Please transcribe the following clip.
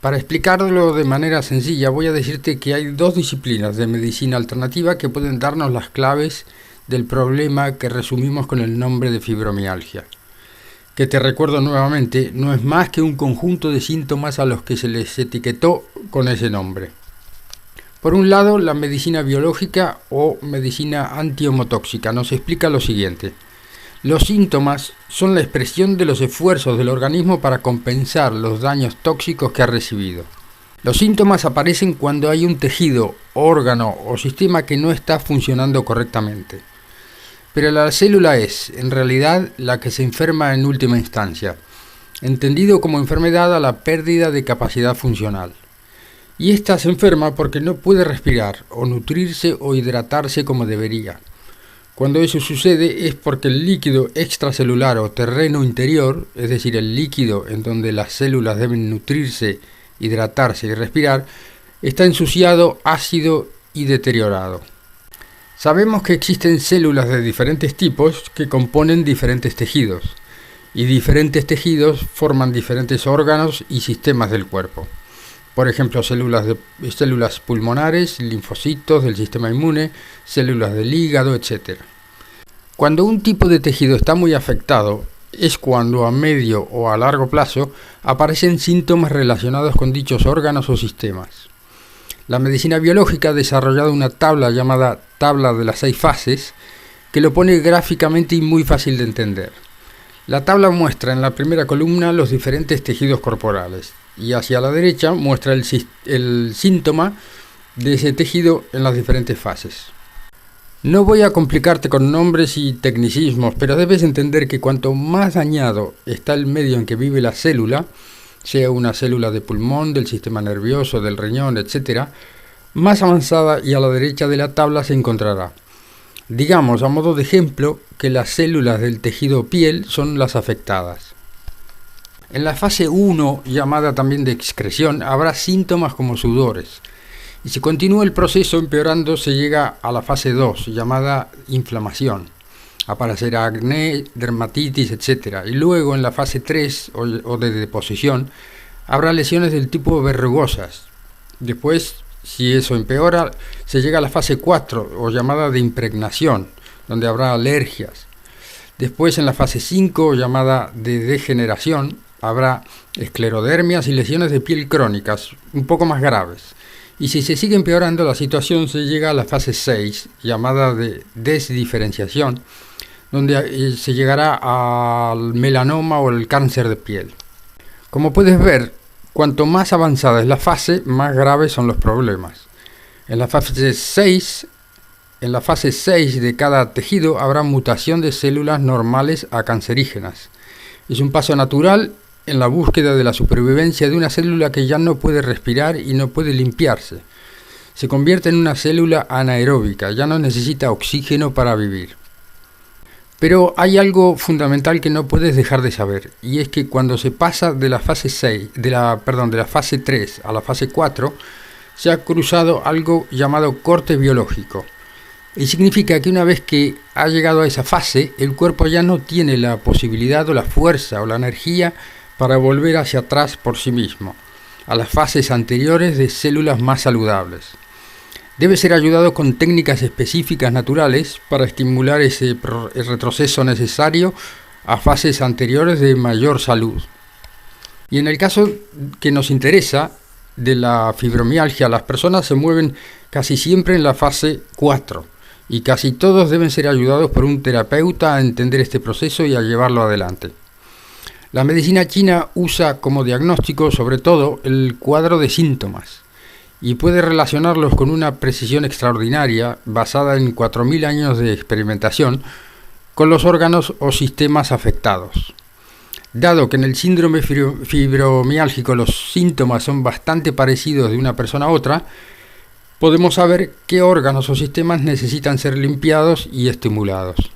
Para explicarlo de manera sencilla, voy a decirte que hay dos disciplinas de medicina alternativa que pueden darnos las claves del problema que resumimos con el nombre de fibromialgia, que te recuerdo nuevamente, no es más que un conjunto de síntomas a los que se les etiquetó con ese nombre. Por un lado, la medicina biológica o medicina antihomotóxica nos explica lo siguiente. Los síntomas son la expresión de los esfuerzos del organismo para compensar los daños tóxicos que ha recibido. Los síntomas aparecen cuando hay un tejido, órgano o sistema que no está funcionando correctamente. Pero la célula es, en realidad, la que se enferma en última instancia, entendido como enfermedad a la pérdida de capacidad funcional. Y ésta se enferma porque no puede respirar, o nutrirse o hidratarse como debería. Cuando eso sucede es porque el líquido extracelular o terreno interior, es decir, el líquido en donde las células deben nutrirse, hidratarse y respirar, está ensuciado, ácido y deteriorado. Sabemos que existen células de diferentes tipos que componen diferentes tejidos, y diferentes tejidos forman diferentes órganos y sistemas del cuerpo. Por ejemplo, células pulmonares, linfocitos del sistema inmune, células del hígado, etc. Cuando un tipo de tejido está muy afectado, es cuando a medio o a largo plazo aparecen síntomas relacionados con dichos órganos o sistemas. La medicina biológica ha desarrollado una tabla llamada tabla de las 6 fases, que lo pone gráficamente y muy fácil de entender. La tabla muestra en la primera columna los diferentes tejidos corporales, y hacia la derecha muestra el síntoma de ese tejido en las diferentes fases. No voy a complicarte con nombres y tecnicismos, pero debes entender que cuanto más dañado está el medio en que vive la célula, sea una célula de pulmón, del sistema nervioso, del riñón, etc., más avanzada y a la derecha de la tabla se encontrará. Digamos, a modo de ejemplo, que las células del tejido piel son las afectadas. En la fase 1, llamada también de excreción, habrá síntomas como sudores. Y si continúa el proceso empeorando, se llega a la fase 2, llamada inflamación. Aparecerá acné, dermatitis, etc. Y luego en la fase 3, o de deposición, habrá lesiones del tipo verrugosas. Después, si eso empeora, se llega a la fase 4, o llamada de impregnación, donde habrá alergias. Después, en la fase 5, llamada de degeneración, habrá esclerodermias y lesiones de piel crónicas, un poco más graves. Y si se sigue empeorando la situación, se llega a la fase 6, llamada de desdiferenciación, donde se llegará al melanoma o el cáncer de piel. Como puedes ver, cuanto más avanzada es la fase, más graves son los problemas. En la fase 6 de cada tejido habrá mutación de células normales a cancerígenas. Es un paso natural en la búsqueda de la supervivencia de una célula que ya no puede respirar y no puede limpiarse. Se convierte en una célula anaeróbica, ya no necesita oxígeno para vivir. Pero hay algo fundamental que no puedes dejar de saber, y es que cuando se pasa de la fase 3 a la fase 4, se ha cruzado algo llamado corte biológico. Y significa que una vez que ha llegado a esa fase, el cuerpo ya no tiene la posibilidad o la fuerza o la energía para volver hacia atrás por sí mismo, a las fases anteriores de células más saludables. Debe ser ayudado con técnicas específicas naturales para estimular el retroceso necesario a fases anteriores de mayor salud. Y en el caso que nos interesa, de la fibromialgia, las personas se mueven casi siempre en la fase 4, y casi todos deben ser ayudados por un terapeuta a entender este proceso y a llevarlo adelante. La medicina china usa como diagnóstico sobre todo el cuadro de síntomas y puede relacionarlos con una precisión extraordinaria basada en 4.000 años de experimentación con los órganos o sistemas afectados. Dado que en el síndrome fibromiálgico los síntomas son bastante parecidos de una persona a otra, podemos saber qué órganos o sistemas necesitan ser limpiados y estimulados.